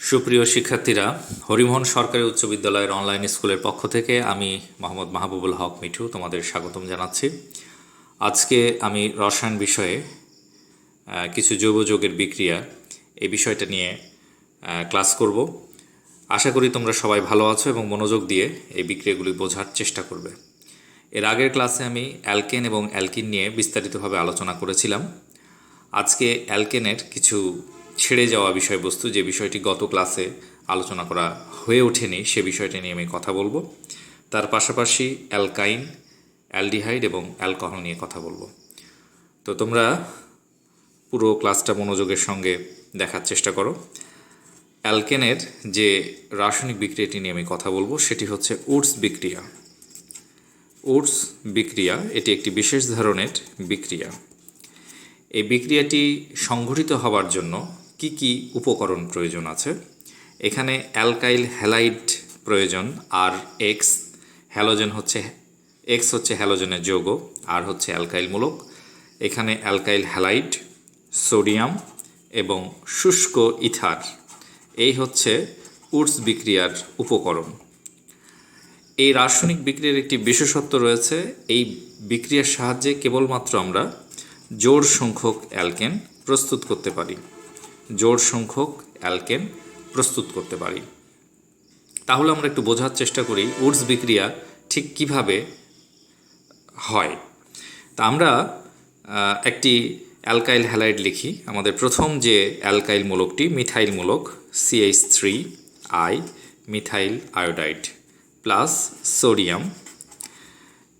সুপ্রিয় শিক্ষার্থীরা, হরিমোহন সরকারি উচ্চ বিদ্যালয়ের অনলাইন স্কুলের পক্ষ থেকে আমি মোহাম্মদ মাহবুবুল হক মিঠু তোমাদের স্বাগতম জানাচ্ছি। আজকে আমি রসায়ন বিষয়ে কিছু জৈব যৌগের বিক্রিয়া এই বিষয়টা নিয়ে ক্লাস করব। আশা করি তোমরা সবাই ভালো আছো এবং মনোযোগ দিয়ে এই বিক্রিয়াগুলি বোঝার চেষ্টা করবে। এর আগের ক্লাসে আমি অ্যালকেন এবং অ্যালকিন নিয়ে বিস্তারিতভাবে আলোচনা করেছিলাম। আজকে অ্যালকেনের কিছু ছেড়ে যাওয়া বিষয়বস্তু, যে বিষয়টি গত ক্লাসে আলোচনা করা হয়ে ওঠেনি, সে বিষয়টি নিয়ে আমি কথা বলবো। তার পাশাপাশি অ্যালকাইন, অ্যালডিহাইড এবং অ্যালকোহল নিয়ে কথা বলবো। তো তোমরা পুরো ক্লাসটা মনোযোগের সঙ্গে দেখার চেষ্টা করো। অ্যালকেনের যে রাসায়নিক বিক্রিয়াটি নিয়ে আমি কথা বলবো সেটি হচ্ছে উডস বিক্রিয়া। উডস বিক্রিয়া এটি একটি বিশেষ ধরনের বিক্রিয়া। এই বিক্রিয়াটি সংঘটিত হওয়ার জন্য কি কি উপকরণ প্রয়োজন আছে? এখানে অ্যালকাইল হ্যালাইড প্রয়োজন, আর এক্স হ্যালোজেন হচ্ছে এক্স হচ্ছে হ্যালোজেনের যৌগ, আর হচ্ছে অ্যালকাইল মূলক। এখানে অ্যালকাইল হ্যালাইড, সোডিয়াম এবং শুষ্ক ইথার, এই হচ্ছে উডস বিক্রিয়ার উপকরণ। এই রাসায়নিক বিক্রিয়ার একটি বিশেষত্ব রয়েছে। এই বিক্রিয়ার সাহায্যে কেবলমাত্র আমরা জোড় সংখ্যক অ্যালকেন প্রস্তুত করতে পারি। জোড় সংখ্যক অ্যালকেন প্রস্তুত করতে পারি। তাহলে আমরা একটু বোঝার চেষ্টা করি উডস বিক্রিয়া ঠিক কিভাবে হয়। তা আমরা একটি অ্যালকাইল হ্যালাইড লিখি। আমাদের প্রথম যে অ্যালকাইল মূলকটি মিথাইল মূলক, CH3I methyl iodide plus sodium.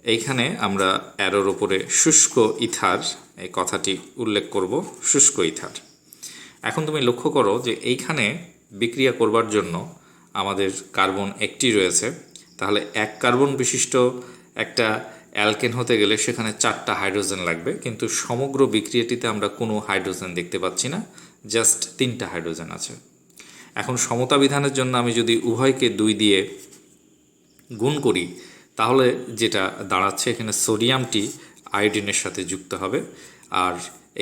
এইখানে আমরা অ্যারোর ওপরে শুষ্ক ইথার এই কথাটি উল্লেখ করব, শুষ্ক ইথার। এখন তুমি লক্ষ্য করো যে এইখানে বিক্রিয়া করবার জন্য আমাদের কার্বন একটি রয়েছে। তাহলে এক কার্বন বিশিষ্ট একটা অ্যালকেন হতে গেলে সেখানে 4টা হাইড্রোজেন লাগবে, কিন্তু সমগ্র বিক্রিয়াটিতে আমরা কোনো হাইড্রোজেন দেখতে পাচ্ছি না, জাস্ট 3টা হাইড্রোজেন আছে। এখন সমতা বিধানের জন্য আমি যদি উভয়কে 2 দিয়ে গুণ করি, তাহলে যেটা দাঁড়াচ্ছে এখানে সোডিয়ামটি আয়োডিনের সাথে যুক্ত হবে, আর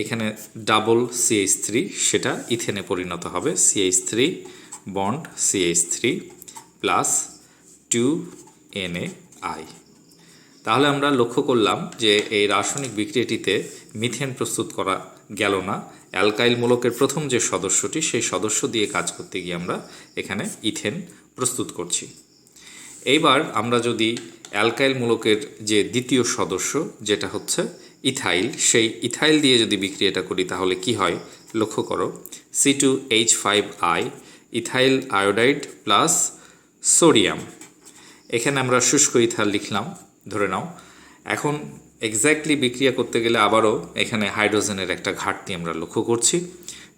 এখানে ডাবল CH3 সেটা ইথেনে পরিণত হবে, CH3 bond CH3 plus 2NaI। তাহলে আমরা লক্ষ্য করলাম যে এই রাসায়নিক বিক্রিয়াটিতে মিথেন প্রস্তুত করা গেল না। অ্যালকাইল মূলকের প্রথম যে সদস্যটি, সেই সদস্য দিয়ে কাজ করতে গিয়ে আমরা এখানে ইথেন প্রস্তুত করছি। এইবার আমরা যদি অ্যালকাইল মূলকের যে দ্বিতীয় সদস্য যেটা হচ্ছে ইথাইল, সেই ইথাইল দিয়ে যদি বিক্রিয়াটা করি তাহলে কি হয় লক্ষ্য করো, C2H5I ethyl iodide plus sodium. এখানে আমরা শুষ্ক ইথার লিখলাম ধরে নাও। এখন এক্স্যাক্টলি বিক্রিয়া করতে গেলে আবারও এখানে হাইড্রোজেনের একটা ঘাটতি আমরা লক্ষ্য করছি।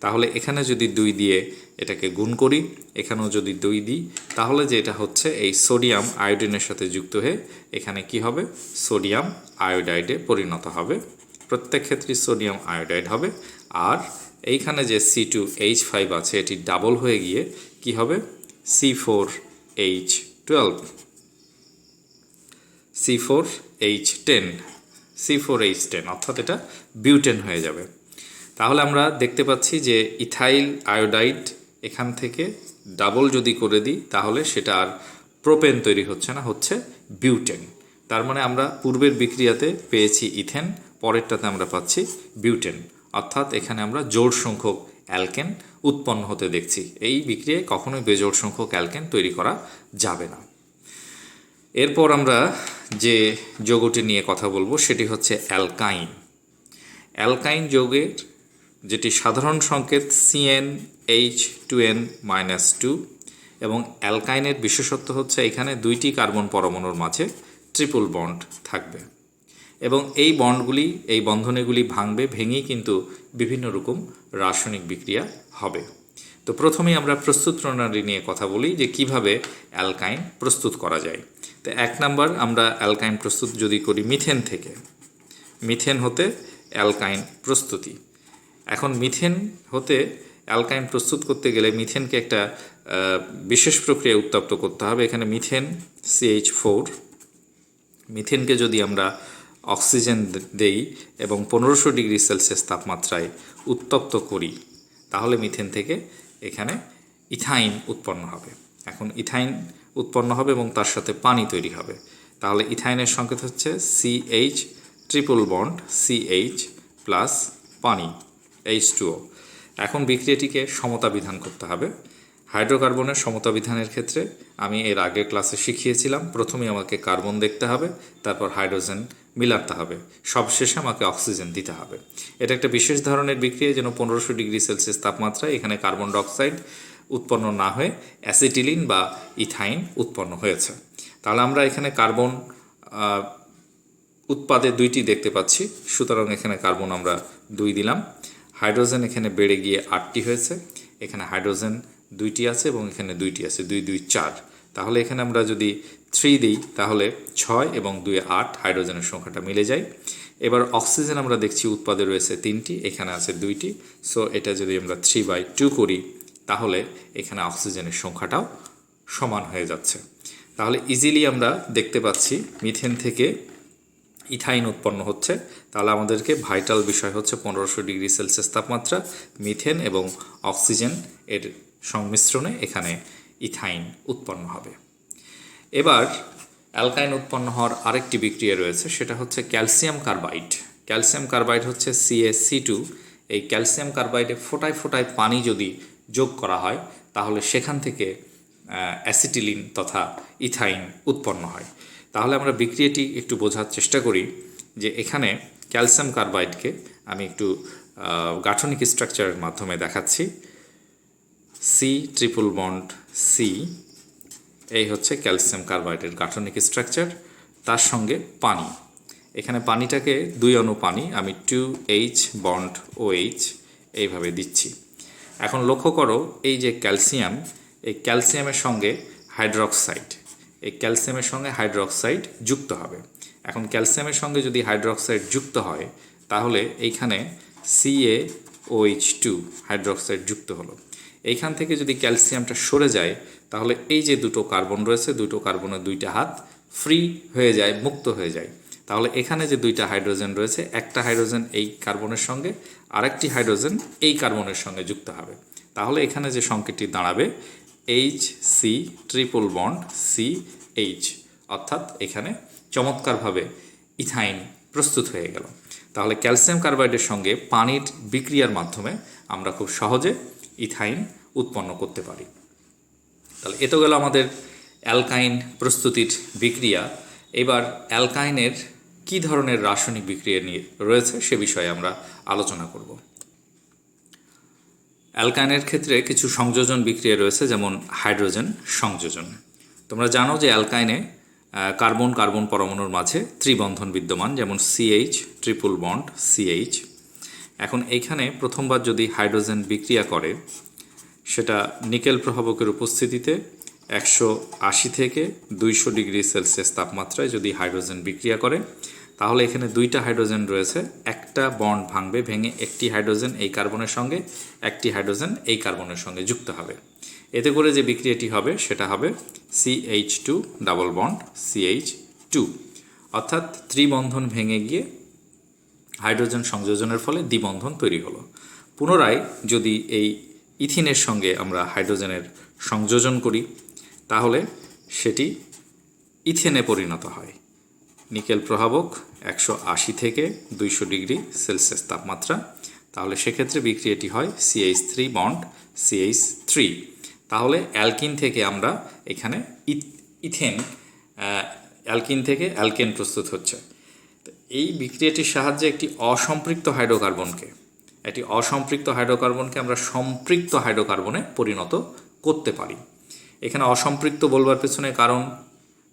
তাহলে এখানে যদি 2 দিয়ে এটাকে গুণ করি, এখানেও যদি 2 দিই, তাহলে যে এটা হচ্ছে এই সোডিয়াম আয়োডিনের সাথে যুক্ত হয়ে এখানে কি হবে, সোডিয়াম আয়োডাইডে পরিণত হবে। প্রত্যেক ক্ষেত্রে সোডিয়াম আয়োডাইড হবে। আর এইখানে যে C2H5 আছে এটি ডাবল হয়ে গিয়ে কি হবে, C4H12 C4H10 C4H10, অর্থাৎ এটা বিউটেন হয়ে যাবে। তাহলে আমরা দেখতে পাচ্ছি যে ইথাইল আয়োডাইড এখান থেকে ডাবল যদি করে দিই তাহলে সেটা আর প্রোপেন তৈরি হচ্ছে না, হচ্ছে বিউটেন। তার মানে আমরা পূর্বের বিক্রিয়াতে পেয়েছি ইথেন, পরেরটাতে আমরা পাচ্ছি বিউটেন, অর্থাৎ এখানে আমরা জোড় সংখ্যক অ্যালকেন উৎপন্ন হতে দেখছি। এই বিক্রিয়ায় কখনোই বেজোড় সংখ্যক অ্যালকেন তৈরি করা যাবে না। এরপর আমরা যে যৌগটি নিয়ে কথা বলবো সেটি হচ্ছে অ্যালকাইন। অ্যালকাইন যৌগের যেটি সাধারণ সংকেত CnH2n-2 এবং অ্যালকাইনের বিশেষত্ব হচ্ছে এখানে 2টি কার্বন পরমাণুর মাঝে ট্রিপল বন্ড থাকবে এবং এই বন্ডগুলি, এই বন্ধনীগুলি ভাঙবে, ভেঙেই কিন্তু বিভিন্ন রকম রাসায়নিক বিক্রিয়া হবে। তো প্রথমেই আমরা প্রস্তুত প্রণালী নিয়ে কথা বলি যে কিভাবে অ্যালকাইন প্রস্তুত করা যায়। তো 1 নাম্বার, আমরা অ্যালকাইন প্রস্তুত যদি করি মিথেন থেকে, মিথেন হতে অ্যালকাইন প্রস্তুতি। এখন মিথেন হতে অ্যালকাইন প্রস্তুত করতে গেলে মিথেনকে একটা বিশেষ প্রক্রিয়ায় উত্তপ্ত করতে হবে। এখানে মিথেন CH4, মিথেনকে যদি আমরা অক্সিজেন দেই এবং 1500 ডিগ্রি সেলসিয়াস তাপমাত্রায় উত্তপ্ত করি, তাহলে মিথেন থেকে এখানে ইথাইন উৎপন্ন হবে। এখন ইথাইন উৎপন্ন হবে এবং তার সাথে পানি তৈরি হবে। তাহলে ইথাইনের সংকেত হচ্ছে CH triple bond CH plus পানি H2O। এখন বিক্রিয়াটিকে সমতা বিধান করতে হবে। হাইড্রোকার্বনের সমতা বিধানের ক্ষেত্রে আমি এর আগের ক্লাসে শিখিয়েছিলাম, প্রথমে আমাকে কার্বন দেখতে হবে, তারপর হাইড্রোজেন মিলাতে হবে, সবশেষে আমাকে অক্সিজেন দিতে হবে। এটা একটা বিশেষ ধরনের বিক্রিয়া, যেন 1500 ডিগ্রি সেলসিয়াস তাপমাত্রায় এখানে কার্বন ডাইঅক্সাইড উৎপন্ন না হয়ে অ্যাসিটিলিন বা ইথাইন উৎপন্ন হয়েছে। তাহলে আমরা এখানে কার্বন উৎপাদে 2টি দেখতে পাচ্ছি, সুতরাং এখানে কার্বন আমরা 2 দিলাম। হাইড্রোজেন এখানে বেড়ে গিয়ে 8টি হয়েছে, এখানে হাইড্রোজেন 2টি আছে এবং এখানে 2টি আছে, 2 2 4। তাহলে এখানে আমরা যদি 3 দিই তাহলে 6 এবং 2 8, হাইড্রোজেনের সংখ্যাটা মিলে যায়। এবার অক্সিজেন আমরা দেখছি উৎপাদে রয়েছে 3টি, এখানে আছে 2টি। সো এটা যদি আমরা 3/2 করি তাহলে এখানে অক্সিজেনের সংখ্যাটাও সমান হয়ে যাচ্ছে। তাহলে ইজিলি আমরা দেখতে পাচ্ছি মিথেন থেকে ইথাইন উৎপন্ন হচ্ছে। তাহলে আমাদেরকে ভাইটাল বিষয় হচ্ছে 1500 ডিগ্রি সেলসিয়াস তাপমাত্রা, মিথেন এবং অক্সিজেন এর সংমিশ্রণে এখানে ইথাইন উৎপন্ন হবে। এবার অ্যালকাইন উৎপন্ন হওয়ার আরেকটি বিক্রিয়া রয়েছে, সেটা হচ্ছে ক্যালসিয়াম কার্বাইড। ক্যালসিয়াম কার্বাইড হচ্ছে CaC2। এই ক্যালসিয়াম কার্বাইডে ফোটায় ফোটায় পানি যদি যোগ করা হয় তাহলে সেখান থেকে অ্যাসিটিলিন তথা ইথাইন উৎপন্ন হয়। তাহলে আমরা বিক্রিয়াটি একটু বোঝার চেষ্টা করি যে এখানে ক্যালসিয়াম কার্বাইডকে আমি একটু গাঠনিক স্ট্রাকচারের মাধ্যমে দেখাচ্ছি। C ট্রিপল বন্ড C, এই হচ্ছে ক্যালসিয়াম কার্বাইডের গাঠনিক স্ট্রাকচার, তার সঙ্গে পানি। এখানে পানিটাকে 2 অণু পানি আমি 2H বন্ড OH এইভাবে দিচ্ছি। এখন লক্ষ্য করো এই যে ক্যালসিয়াম, এই ক্যালসিয়ামের সঙ্গে হাইড্রোক্সাইড, এই ক্যালসিয়ামের সঙ্গে হাইড্রোক্সাইড যুক্ত হবে। এখন ক্যালসিয়ামের সঙ্গে যদি হাইড্রোক্সাইড যুক্ত হয় তাহলে এইখানে CaOH2 হাইড্রোক্সাইড যুক্ত হলো। এইখান থেকে যদি ক্যালসিয়ামটা সরে যায় তাহলে এই যে দুটো কার্বন রয়েছে, দুটো কার্বনের 2টা হাত ফ্রি হয়ে যায়, মুক্ত হয়ে যায়। তাহলে এখানে যে 2টা হাইড্রোজেন রয়েছে, একটা হাইড্রোজেন এই কার্বনের সঙ্গে, আরেকটি হাইড্রোজেন এই কার্বনের সঙ্গে যুক্ত হবে। তাহলে এখানে যে সংকেতটি দাঁড়াবে HC ট্রিপল বন্ড CH, অর্থাৎ এখানে চমৎকারভাবে ইথাইন প্রস্তুত হয়ে গেল। তাহলে ক্যালসিয়াম কার্বাইডের সঙ্গে পানির বিক্রিয়ার মাধ্যমে আমরা খুব সহজে ইথাইন উৎপন্ন করতে পারি। তাহলে এ তো গেল আমাদের অ্যালকাইন প্রস্তুতির বিক্রিয়া। এবার অ্যালকাইনের কী ধরনের রাসায়নিক বিক্রিয়া নিয়ে রয়েছে সে বিষয়ে আমরা আলোচনা করব। অ্যালকাইনের ক্ষেত্রে কিছু সংযোজন বিক্রিয়া রয়েছে, যেমন হাইড্রোজেন সংযোজন। তোমরা জানো যে অ্যালকাইনে কার্বন কার্বন পরমাণুর মাঝে ত্রিবন্ধন বিদ্যমান, যেমন CH ট্রিপল বন্ড CH। এখন এইখানে প্রথমবার যদি হাইড্রোজেন বিক্রিয়া করে, সেটা নিকেল প্রভাবকের উপস্থিতিতে 180 থেকে 200 ডিগ্রি সেলসিয়াস তাপমাত্রায় যদি হাইড্রোজেন বিক্রিয়া করে তাহলে এখানে 2টা হাইড্রোজেন রয়েছে, একটা বন্ড ভাঙবে, ভেঙে একটি হাইড্রোজেন এই কার্বনের সঙ্গে, একটি হাইড্রোজেন এই কার্বনের সঙ্গে যুক্ত হবে। এতে করে যে বিক্রিয়াটি হবে সেটা হবে CH2 ডাবল বন্ড CH2, অর্থাৎ ত্রিবন্ধন ভেঙে গিয়ে হাইড্রোজেন সংযোজনের ফলে দ্বিবন্ধন তৈরি হলো। পুনরায় যদি এই ইথিনের সঙ্গে আমরা হাইড্রোজেনের সংযোজন করি তাহলে সেটি ইথেনে পরিণত হয়। নিকেল প্রভাবক 180 থেকে 200 ডিগ্রি সেলসিয়াস তাপমাত্রা, তাহলে সেক্ষেত্রে বিক্রিয়াটি হয় CH3 বন্ড CH3। তাহলে অ্যালকিন থেকে আমরা এখানে ইথেন, অ্যালকিন থেকে অ্যালকেন প্রস্তুত হচ্ছে। এই বিক্রিয়াটির সাহায্যে একটি অসম্পৃক্ত হাইড্রোকার্বনকে আমরা সম্পৃক্ত হাইড্রোকার্বনে পরিণত করতে পারি। এখানে অসম্পৃক্ত বলবার পেছনে কারণ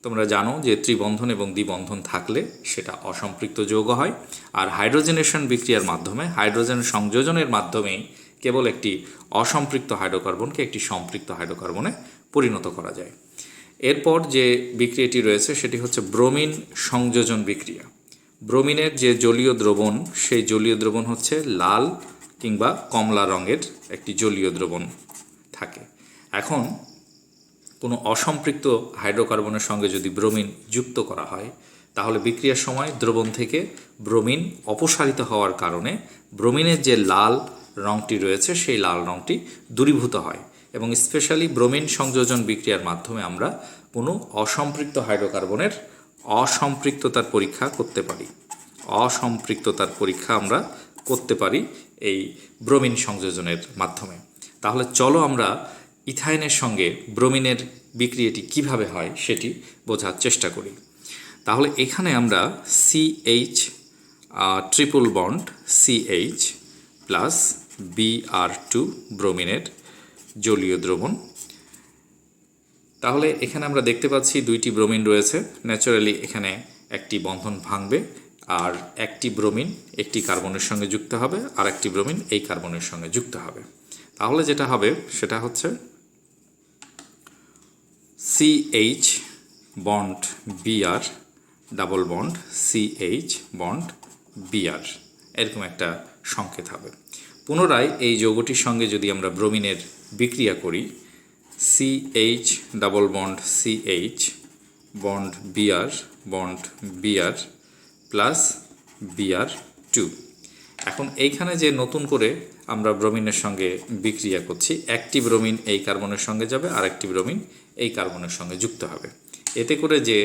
তোমরা জানো যে ত্রিবন্ধন এবং দ্বিবন্ধন থাকলে সেটা অসম্পৃক্ত যৌগ হয়, আর হাইড্রোজেনেশন বিক্রিয়ার মাধ্যমে, হাইড্রোজেন সংযোজনের মাধ্যমেই কেবল একটি অসম্পৃক্ত হাইড্রোকার্বনকে একটি সম্পৃক্ত হাইড্রোকার্বনে পরিণত করা যায়। এরপর যে বিক্রিয়াটি রয়েছে সেটি হচ্ছে ব্রোমিন সংযোজন বিক্রিয়া। ব্রোমিনের যে জলীয় দ্রবণ, সেই জলীয় দ্রবণ হচ্ছে লাল কিংবা কমলা রঙের একটি জলীয় দ্রবণ থাকে। এখন কোনো অসম্পৃক্ত হাইড্রোকার্বনের সঙ্গে যদি ব্রোমিন যুক্ত করা হয় তাহলে বিক্রিয়ার সময় দ্রবণ থেকে ব্রোমিন অপসারিত হওয়ার কারণে ব্রোমিনের যে লাল রঙটি রয়েছে সেই লাল রঙটি দূরীভূত হয় এবং স্পেশালি ব্রোমিন সংযোজন বিক্রিয়ার মাধ্যমে আমরা কোনো অসম্পৃক্ত হাইড্রোকার্বনের অসম্পৃক্ততার পরীক্ষা করতে পারি। অসম্পৃক্ততার পরীক্ষা আমরা করতে পারি এই ব্রোমিন সংযোজনের মাধ্যমে। তাহলে চলো আমরা ইথাইনের সঙ্গে ব্রোমিনের বিক্রিয়াটি কিভাবে হয় সেটি বোঝার চেষ্টা করি। তাহলে এখানে আমরা CH triple bond CH plus Br2 ব্রোমিনের জলীয় দ্রবণ। তাহলে এখানে আমরা দেখতে পাচ্ছি দুইটি ব্রোমিন রয়েছে। ন্যাচারালি এখানে একটি বন্ধন ভাঙবে, আর একটি ব্রোমিন একটি কার্বনের সঙ্গে যুক্ত হবে, আর একটি ব্রোমিন এই কার্বনের সঙ্গে যুক্ত হবে। তাহলে যেটা হবে সেটা হচ্ছে CH bond Br double bond CH bond Br, এরকম একটা সংকেত হবে। পুনরায় এই যৌগটির সঙ্গে যদি আমরা ব্রোমিনের বিক্রিয়া করি, CH double bond CH bond Br plus Br2। এখন এইখানে যে নতুন করে আমরা ব্রোমিনের সঙ্গে বিক্রিয়া করছি, একটি ব্রোমিন এই কার্বনের সঙ্গে যাবে, আর একটি ব্রোমিন এই কার্বনের সঙ্গে যুক্ত হবে। এতে করে যে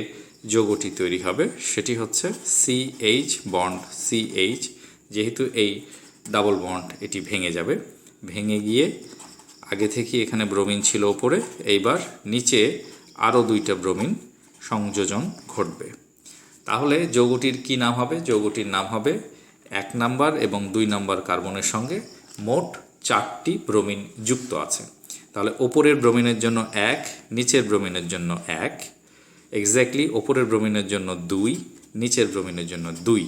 যৌগটি তৈরি হবে সেটি হচ্ছে CH বন্ড CH। যেহেতু এই ডাবল বন্ড এটি ভেঙে যাবে, ভেঙে গিয়ে আগে থেকে এখানে ব্রোমিন ছিল ওপরে, এইবার নিচে আরও দুইটা ব্রোমিন সংযোজন ঘটবে। তাহলে যৌগটির কি নাম হবে? যৌগটির নাম হবে 1 নাম্বার এবং 2 নাম্বার কার্বনের সঙ্গে মোট 4টি ব্রোমিন যুক্ত আছে। তাহলে ওপরের ব্রোমিনের জন্য 1, নিচের ব্রোমিনের জন্য 1, এক্স্যাক্টলি ওপরের ব্রোমিনের জন্য 2, নিচের ব্রোমিনের জন্য 2।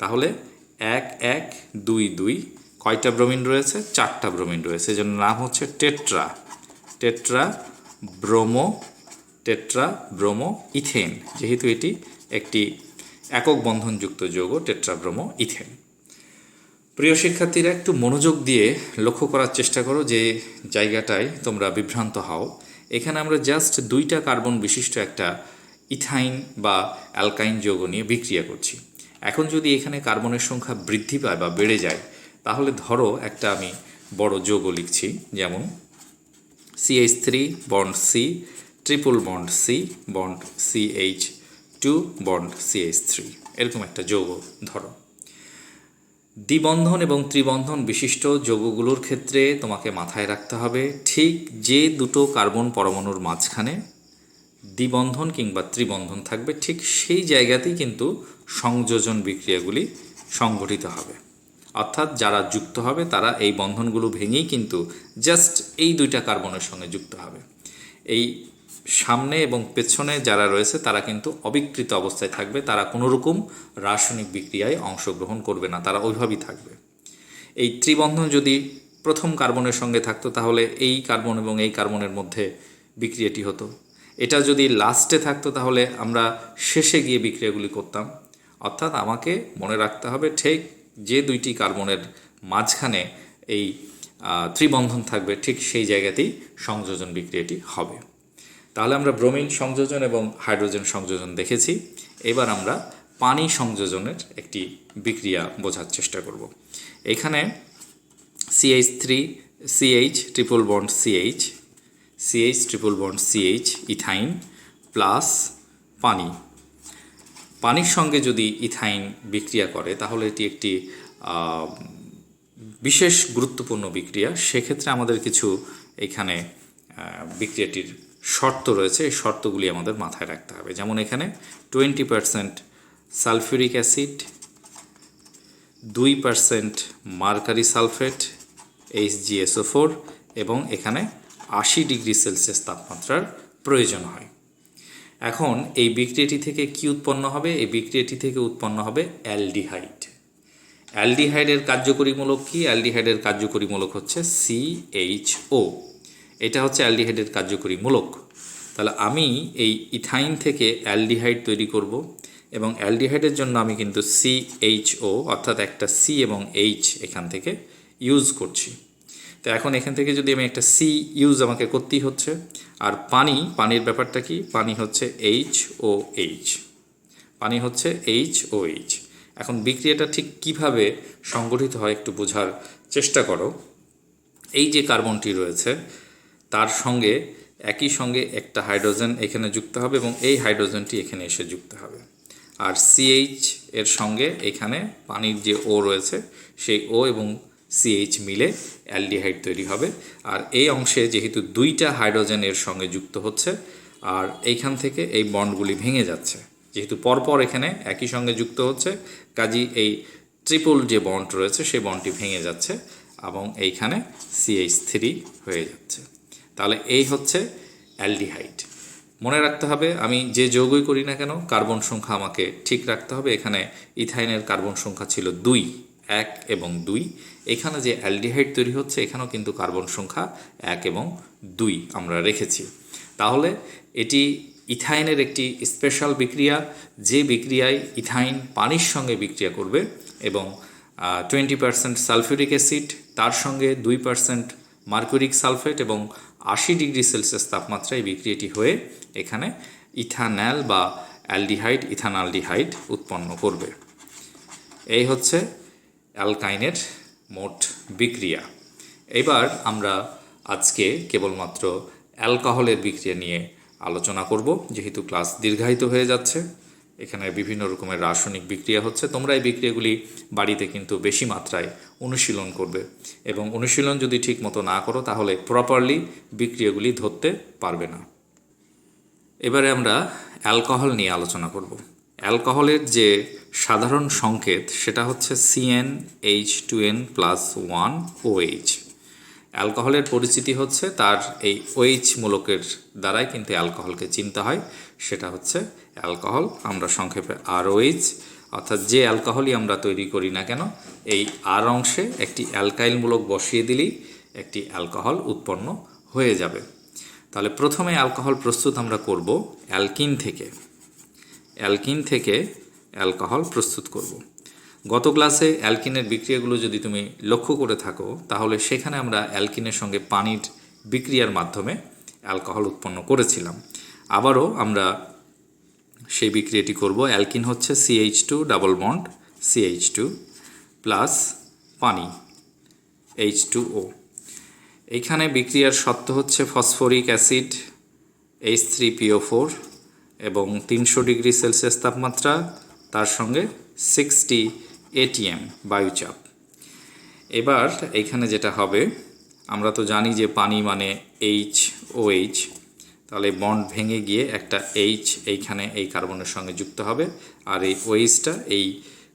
তাহলে 1 1 2 2 কয়টা ব্রোমিন রয়েছে? 4টা ব্রোমিন রয়েছে। এজন্য নাম হচ্ছে টেট্রা ব্রোমো ইথেন, যেহেতু এটি একটি একক বন্ধনযুক্ত যৌগ টেট্রাব্রোমো ইথেন। প্রিয় শিক্ষার্থীরা, একটু মনোযোগ দিয়ে লক্ষ্য করার চেষ্টা করো যে জায়গাটায় তোমরা বিভ্রান্ত হও। এখানে আমরা জাস্ট 2টা কার্বন বিশিষ্ট একটা ইথাইন বা অ্যালকাইন যৌগ নিয়ে বিক্রিয়া করছি। এখন যদি এখানে কার্বনের সংখ্যা বৃদ্ধি পায় বা বেড়ে যায়, তাহলে ধরো একটা আমি বড় যৌগ লিখছি, যেমন CH3 bond C triple bond C bond CH2 bond CH3, এরকম একটা যৌগ ধরো। দ্বিবন্ধন এবং ত্রিবন্ধন বিশিষ্ট যৌগগুলোর ক্ষেত্রে তোমাকে মাথায় রাখতে হবে, ঠিক যে দুটো কার্বন পরমাণুর মাঝখানে দ্বিবন্ধন কিংবা ত্রিবন্ধন থাকবে, ঠিক সেই জায়গাতেই কিন্তু সংযোজন বিক্রিয়াগুলি সংঘটিত হবে। অর্থাৎ যারা যুক্ত হবে তারা এই বন্ধনগুলো ভেঙেই কিন্তু জাস্ট এই 2টা কার্বনের সঙ্গে যুক্ত হবে। এই সামনে এবং পেছনে যারা রয়েছে তারা কিন্তু অবিকৃত অবস্থায় থাকবে, তারা কোনো রকম রাসায়নিক বিক্রিয়ায় অংশগ্রহণ করবে না, তারা ওইভাবেই থাকবে। এই ত্রিবন্ধন যদি প্রথম কার্বনের সঙ্গে থাকতো, তাহলে এই কার্বন এবং এই কার্বনের মধ্যে বিক্রিয়াটি হতো। এটা যদি লাস্টে থাকতো, তাহলে আমরা শেষে গিয়ে বিক্রিয়াগুলি করতাম। অর্থাৎ আমাকে মনে রাখতে হবে, ঠিক যে 2টি কার্বনের মাঝখানে এই ত্রিবন্ধন থাকবে, ঠিক সেই জায়গাতেই সংযোজন বিক্রিয়াটি হবে। তাহলে আমরা ব্রোমিন সংযোজন এবং হাইড্রোজেন সংযোজন দেখেছি। এবার আমরা পানি সংযোজনের একটি বিক্রিয়া বোঝার চেষ্টা করব। এখানে CH triple bond CH triple bond CH ethyne plus পানির সঙ্গে যদি ইথাইন বিক্রিয়া করে, তাহলে এটি একটি বিশেষ গুরুত্বপূর্ণ বিক্রিয়া। সেক্ষেত্রে আমাদের কিছু এখানে বিক্রিয়াটির শর্ত রয়েছে, এই শর্তগুলি আমাদের মাথায় রাখতে হবে। যেমন এখানে 20% sulphuric acid, 2% mercury sulphate HgSO4 এবং এখানে 80 ডিগ্রি সেলসিয়াস তাপমাত্রার প্রয়োজন হয়। এখন এই বিক্রিয়াটি থেকে কি উৎপন্ন হবে? এই বিক্রিয়াটি থেকে উৎপন্ন হবে অ্যালডিহাইড। অ্যালডিহাইডের কার্যকরী মূলক কি? অ্যালডিহাইডের কার্যকরী মূলক হচ্ছে CHO। এটা হচ্ছে অ্যালডিহাইডের কার্যকরী মূলক। তাহলে আমি এই ইথাইন থেকে অ্যালডিহাইড তৈরি করব, এবং অ্যালডিহাইডের জন্য আমি কিন্তু CHO অর্থাৎ একটা C এবং H এখান থেকে ইউজ করছি। তো এখন এখান থেকে যদি আমি একটা C ইউজ আমাকে করতেই হচ্ছে। আর পানির ব্যাপারটা কি? পানি হচ্ছে HOH, পানি হচ্ছে HOH। এখন বিক্রিয়াটা ঠিক কিভাবে সংগঠিত হয় একটু বোঝার চেষ্টা করো। এই যে কার্বনটি রয়েছে, তার সঙ্গে একই সঙ্গে একটা হাইড্রোজেন এখানে যুক্ত হবে এবং এই হাইড্রোজেনটি এখানে এসে যুক্ত হবে। আর সিএইচ এর সঙ্গে এখানে পানির যে ও রয়েছে সেই ও এবং সিএইচ মিলে অ্যালডিহাইড তৈরি হবে। আর এই অংশে যেহেতু দুইটা হাইড্রোজেন এর সঙ্গে যুক্ত হচ্ছে আর এইখান থেকে এই বন্ডগুলি ভেঙে যাচ্ছে, যেহেতু পরপর এখানে একই সঙ্গে যুক্ত হচ্ছে, কাজেই এই ট্রিপল যে বন্ড রয়েছে সেই বন্ডটি ভেঙে যাচ্ছে এবং এইখানে CH3 হয়ে যাচ্ছে। তাহলে এই হচ্ছে অ্যালডিহাইড। মনে রাখতে হবে আমি যে যৌগই করি না কেন কার্বন সংখ্যা আমাকে ঠিক রাখতে হবে। এখানে ইথাইনের কার্বন সংখ্যা ছিল 2, 1 এবং 2। এখানে যে অ্যালডিহাইড তৈরি হচ্ছে এখানেও কিন্তু কার্বন সংখ্যা 1 এবং 2 আমরা রেখেছি। তাহলে এটি ইথাইনের একটি স্পেশাল বিক্রিয়া, যে বিক্রিয়ায় ইথাইন পানির সঙ্গে বিক্রিয়া করবে এবং 20% সালফিউরিক অ্যাসিড, তার সঙ্গে 2% মার্কুরিক সালফেট এবং 80 ডিগ্রি সেলসিয়াস তাপমাত্রায় বিক্রিয়াটি হয়ে এখানে ইথানল বা অ্যালডিহাইড, ইথানঅ্যালডিহাইড উৎপন্ন করবে। এই হচ্ছে অ্যালকাইনের মোট বিক্রিয়া। এবার আমরা আজকে কেবলমাত্র অ্যালকোহলের বিক্রিয়া নিয়ে আলোচনা করব, যেহেতু ক্লাস দীর্ঘায়িত হয়ে যাচ্ছে। এখানে বিভিন্ন রকমের রাসায়নিক বিক্রিয়া হচ্ছে। তোমরা এই বিক্রিয়াগুলি বাড়িতে কিন্তু বেশি মাত্রায় অনুশীলন করবে এবং অনুশীলন যদি ঠিক মতো না করো তাহলে প্রপারলি বিক্রিয়াগুলি ধরতে পারবে না। এবারে আমরা অ্যালকোহল নিয়ে আলোচনা করব। অ্যালকোহলের যে সাধারণ সংকেত সেটা হচ্ছে CnH2n+1OH। অ্যালকোহলের পরিচিতি হচ্ছে তার এই OH মূলকের দ্বারাই কিন্তু অ্যালকোহলকে চিনতে হয়, সেটা হচ্ছে অ্যালকোহল, আমরা সংক্ষেপে ROH। অর্থাৎ যে অ্যালকোহলই আমরা তৈরি করি না কেন এই আর অংশে একটি অ্যালকাইল মূলক বসিয়ে দিলেই একটি অ্যালকোহল উৎপন্ন হয়ে যাবে। তাহলে প্রথমে অ্যালকোহল প্রস্তুত আমরা করব অ্যালকিন থেকে। অ্যালকিন থেকে অ্যালকোহল প্রস্তুত করব। গত ক্লাসে অ্যালকিনের বিক্রিয়াগুলো যদি তুমি লক্ষ্য করে থাকো তাহলে সেখানে আমরা অ্যালকিনের সঙ্গে পানির বিক্রিয়ার মাধ্যমে অ্যালকোহল উৎপন্ন করেছিলাম। আবারও আমরা সেই বিক্রিয়াটি করব। অ্যালকিন হচ্ছে CH2 double bond CH2 plus পানি H2O। এইখানে বিক্রিয়ার সত্ত্ব হচ্ছে ফসফরিক অ্যাসিড H3PO4 এবং 300 ডিগ্রি সেলসিয়াস তাপমাত্রা, তার সঙ্গে 60 ATM বায়ুচাপ। এবার এইখানে যেটা হবে, আমরা তো জানি যে পানি মানে HOH, তাহলে বন্ড ভেঙে গিয়ে একটা H এইখানে এই কার্বনের সঙ্গে যুক্ত হবে আর এই OHটা এই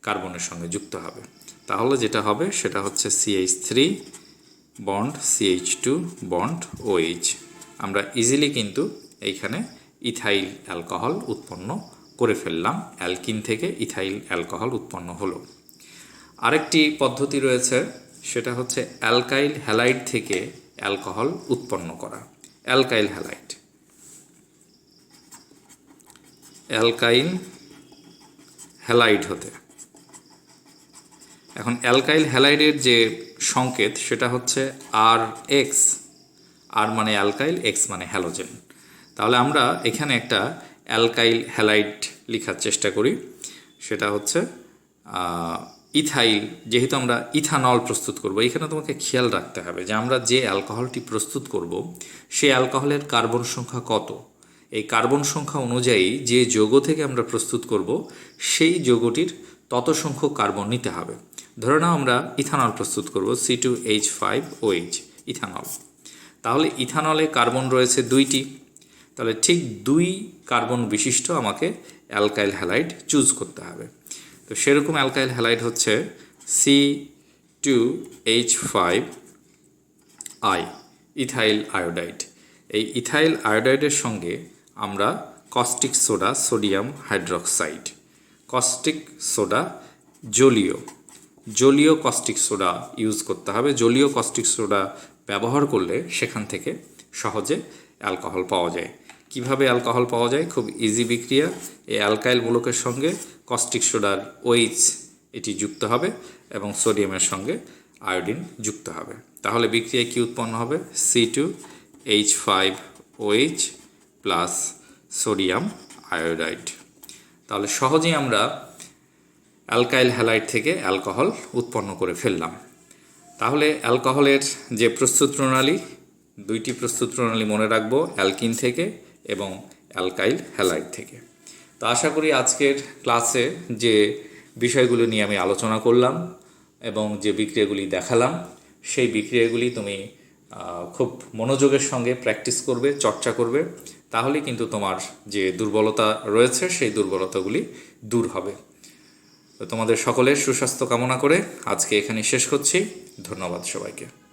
কার্বনের সঙ্গে যুক্ত হবে। তাহলে যেটা হবে সেটা হচ্ছে CH3 bond CH2 bond OH। আমরা ইজিলি কিন্তু এইখানে ইথাইল অ্যালকোহল উৎপন্ন করে ফেললাম। অ্যালকিন থেকে ইথাইল অ্যালকোহল উৎপন্ন হলো। আরেকটি পদ্ধতি রয়েছে, সেটা হচ্ছে অ্যালকাইল হ্যালাইড থেকে অ্যালকোহল উৎপন্ন করা। অ্যালকাইল হ্যালাইড, অ্যালকাইল হ্যালাইড হতে। এখন অ্যালকাইল হ্যালাইডের যে সংকেত সেটা হচ্ছে RX, আর মানে অ্যালকাইল, X মানে হ্যালোজেন। তাহলে আমরা এখানে একটা অ্যালকাইল হ্যালাইড লেখার চেষ্টা করি, সেটা হচ্ছে ইথাইল। যেহেতু আমরা ইথানল প্রস্তুত করব, এখানে তোমাকে খেয়াল রাখতে হবে যে আমরা যে অ্যালকোহলটি প্রস্তুত করব সেই অ্যালকোহলের কার্বন সংখ্যা কত। এই কার্বন সংখ্যা অনুযায়ী যে যৌগ থেকে আমরা প্রস্তুত করব সেই যৌগটির তত সংখ্যক কার্বন নিতে হবে। ধরে নাও আমরা ইথানল প্রস্তুত করব C2H5OH ইথানল। তাহলে ইথানলে কার্বন রয়েছে 2টি, তাহলে ঠিক 2 কার্বন বিশিষ্ট আমাকে অ্যালকাইল হ্যালাইড চুজ করতে হবে। তো সেরকম অ্যালকাইল হ্যালাইড হচ্ছে C2H5I ইথাইল আয়োডাইড। এই ইথাইল আয়োডাইডের সঙ্গে আমরা caustic soda, sodium hydroxide, caustic soda জলীয় কস্টিক সোডা ইউজ করতে হবে। জলীয় কস্টিক সোডা ব্যবহার করলে সেখান থেকে সহজে অ্যালকোহল পাওয়া যায়। কিভাবে অ্যালকোহল পাওয়া যায়? খুব ইজি বিক্রিয়া। এই অ্যালকাইল মূলকের সঙ্গে কস্টিক সোডার OH এটি যুক্ত হবে এবং সোডিয়ামের সঙ্গে আয়োডিন যুক্ত হবে। তাহলে বিক্রিয়ায় কি উৎপন্ন হবে? C2H5OH plus sodium iodide. তাহলে সহজেই আমরা অ্যালকাইল হ্যালাইড থেকে অ্যালকোহল উৎপন্ন করে ফেললাম। তাহলে অ্যালকোহলের যে প্রস্তুত প্রণালী দুইটি প্রস্তুত প্রণালী মনে রাখবো, অ্যালকিন থেকে এবং অ্যালকাইল হ্যালাইড থেকে। তো আশা করি আজকের ক্লাসে যে বিষয়গুলো নিয়ে আমি আলোচনা করলাম এবং যে বিক্রিয়াগুলি দেখালাম, সেই বিক্রিয়াগুলি তুমি খুব মনোযোগের সঙ্গে প্র্যাকটিস করবে, চর্চা করবে, তাহলে কিন্তু তোমার যে দুর্বলতা রয়েছে সেই দুর্বলতাগুলি দূর হবে। তো তোমাদের সকলের সুস্বাস্থ্য কামনা করে আজকে এখানে শেষ করছি। ধন্যবাদ সবাইকে।